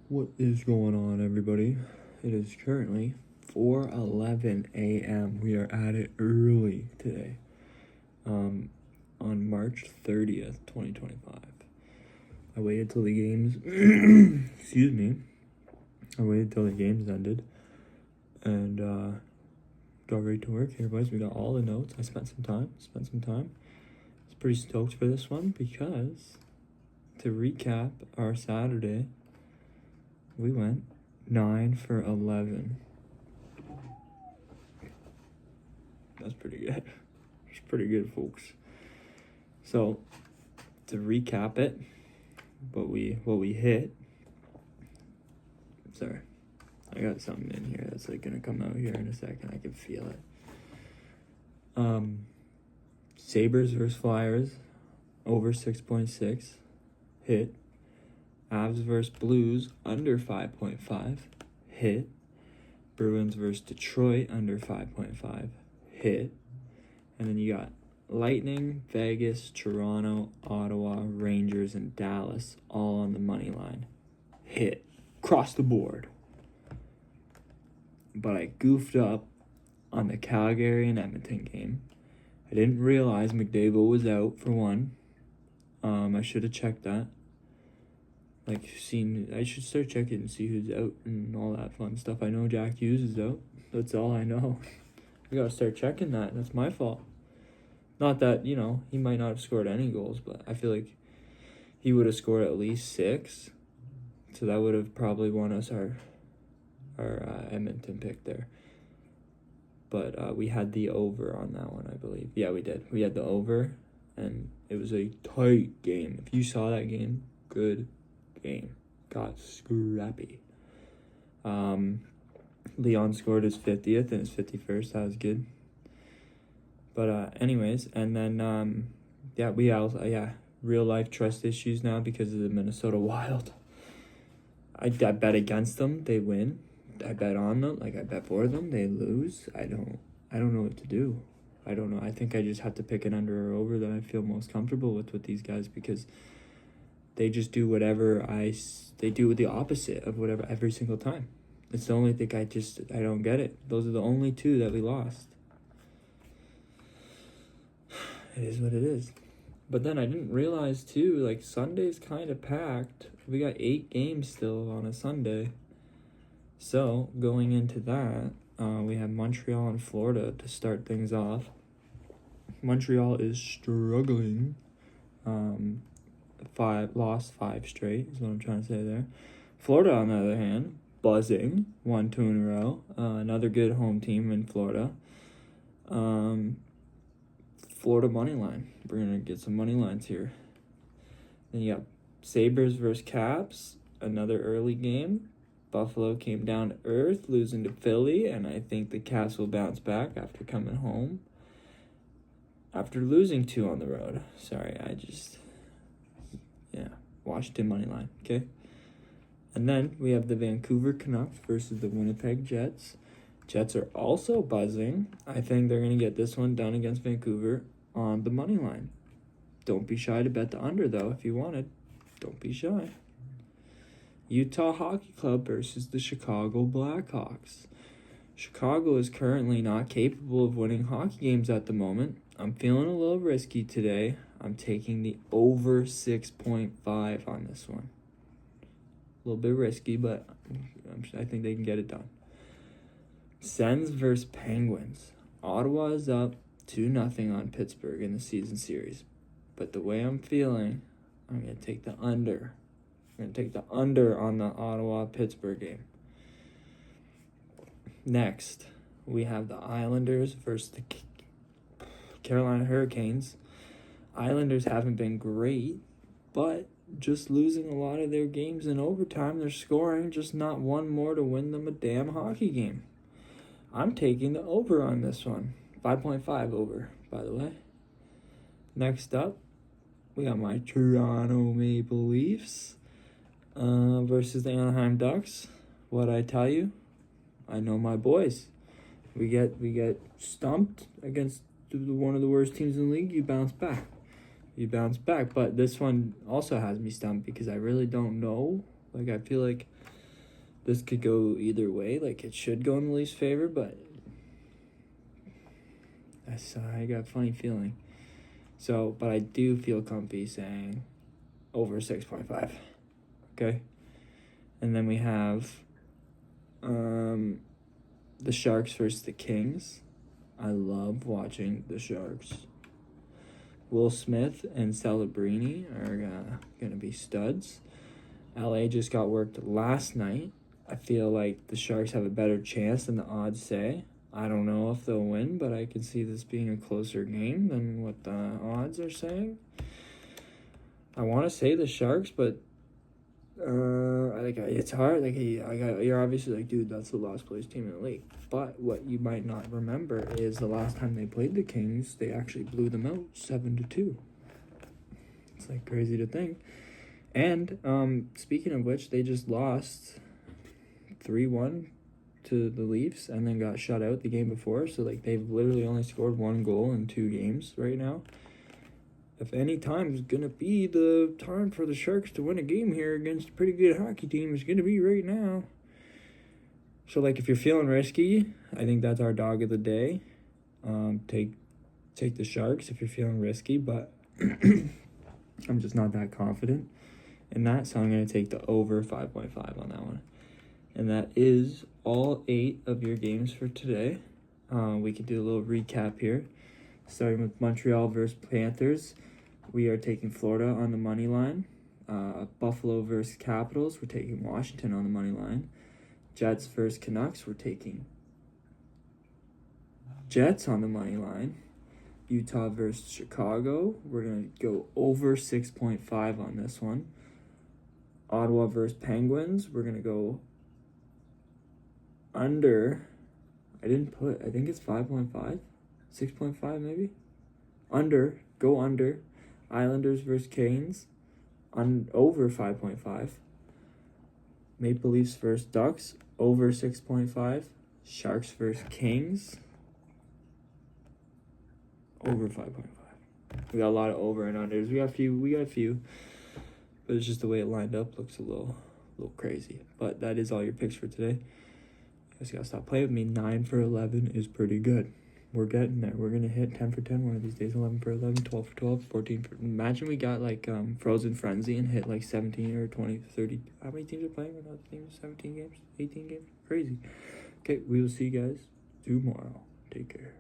What is going on, everybody? It is currently 4:11 a.m. We are at it early today, on March 30th, 2025. I waited till the games, excuse me, I waited till the games ended, and got ready to work here, boys. We got all the notes. I spent some time. I was pretty stoked for this one because, to recap our Saturday, we went 9 for 11. That's pretty good. It's pretty good, folks. So, to recap it, what we hit. Sorry, I got something in here that's like gonna come out here in a second. I can feel it. Sabres versus Flyers, over 6.6, hit. Avs versus Blues, under 5.5, hit. Bruins versus Detroit, under 5.5, hit. And then you got Lightning, Vegas, Toronto, Ottawa, Rangers, and Dallas, all on the money line, hit. Across the board. But I goofed up on the Calgary and Edmonton game. I didn't realize McDavid was out, for one. I should have checked that. I should start checking and see who's out and all that fun stuff. I know Jack Hughes is out. That's all I know. I gotta start checking that. That's my fault. Not that, he might not have scored any goals, but I feel like he would have scored at least 6. So that would have probably won us our Edmonton pick there. But we had the over on that one, I believe. Yeah, we did. We had the over, and it was a tight game. If you saw that game, good game. Got scrappy. Leon scored his 50th and his 51st. That was good. But anyways, and then real life trust issues now because of the Minnesota Wild. I bet against them, they win. I bet on them, I bet for them, they lose. I don't know what to do. I don't know. I think I just have to pick an under or over that I feel most comfortable with these guys, because they just do whatever they do the opposite of whatever every single time. It's the only thing I don't get it. Those are the only two that we lost. It is what it is. But then I didn't realize too, Sunday's kind of packed. We got 8 games still on a Sunday. So going into that, we have Montreal and Florida to start things off. Montreal is struggling. Lost 5 straight is what I'm trying to say there. Florida, on the other hand, buzzing, 1-2 in a row. Another good home team in Florida. Florida money line. We're gonna get some money lines here. Then you got Sabres versus Caps, another early game. Buffalo came down to earth, losing to Philly, and I think the Caps will bounce back after coming home. After losing 2 on the road. Sorry, Washington money line, okay? And then we have the Vancouver Canucks versus the Winnipeg Jets. Jets are also buzzing. I think they're going to get this one done against Vancouver on the money line. Don't be shy to bet the under, though, if you wanted. Don't be shy. Utah Hockey Club versus the Chicago Blackhawks. Chicago is currently not capable of winning hockey games at the moment. I'm feeling a little risky today. I'm taking the over 6.5 on this one. A little bit risky, but I think they can get it done. Sens versus Penguins. Ottawa is up 2-0 on Pittsburgh in the season series. But the way I'm feeling, I'm going to take the under. I'm going to take the under on the Ottawa-Pittsburgh game. Next, we have the Islanders versus the Carolina Hurricanes. Islanders haven't been great, but just losing a lot of their games in overtime. They're scoring, just not one more to win them a damn hockey game. I'm taking the over on this one. 5.5 over, by the way. Next up, we got my Toronto Maple Leafs versus the Anaheim Ducks. What'd I tell you? I know my boys. We get stumped against one of the worst teams in the league. You bounce back. But this one also has me stumped because I really don't know. I feel like this could go either way. Like, it should go in the Leafs' favor, but I got a funny feeling. So, but I do feel comfy saying over 6.5. Okay? And then we have the Sharks versus the Kings. I love watching the Sharks. Will Smith and Celebrini are going to be studs. LA just got worked last night. I feel like the Sharks have a better chance than the odds say. I don't know if they'll win, but I can see this being a closer game than what the odds are saying. I want to say the Sharks, but it's hard. Like, you're obviously like, dude, that's the last place team in the league. But what you might not remember is the last time they played the Kings, they actually blew them out 7-2. It's like crazy to think. And speaking of which, they just lost 3-1 to the Leafs and then got shut out the game before. So like, they've literally only scored 1 goal in 2 games right now. If any time is going to be the time for the Sharks to win a game here against a pretty good hockey team, it's going to be right now. So, like, if you're feeling risky, I think that's our dog of the day. Take the Sharks if you're feeling risky, but I'm just not that confident in that, so I'm going to take the over 5.5 on that one. And that is all 8 of your games for today. We can do a little recap here. Starting with Montreal versus Panthers, we are taking Florida on the money line. Buffalo versus Capitals, we're taking Washington on the money line. Jets versus Canucks, we're taking Jets on the money line. Utah versus Chicago, we're going to go over 6.5 on this one. Ottawa versus Penguins, we're going to go under. I think it's 5.5. 6.5 maybe? Go under. Islanders versus Canes, over 5.5. Maple Leafs versus Ducks, over 6.5. Sharks versus Kings, over 5.5. We got a lot of over and unders. We got a few. But it's just the way it lined up looks a little crazy. But that is all your picks for today. You guys gotta stop playing with me. 9 for 11 is pretty good. We're getting there. We're going to hit 10 for 10 one of these days, 11 for 11, 12 for 12, 14 for... Imagine we got, like, Frozen Frenzy and hit, like, 17 or 20, 30... How many teams are playing with other teams? 17 games? 18 games? Crazy. Okay, we will see you guys tomorrow. Take care.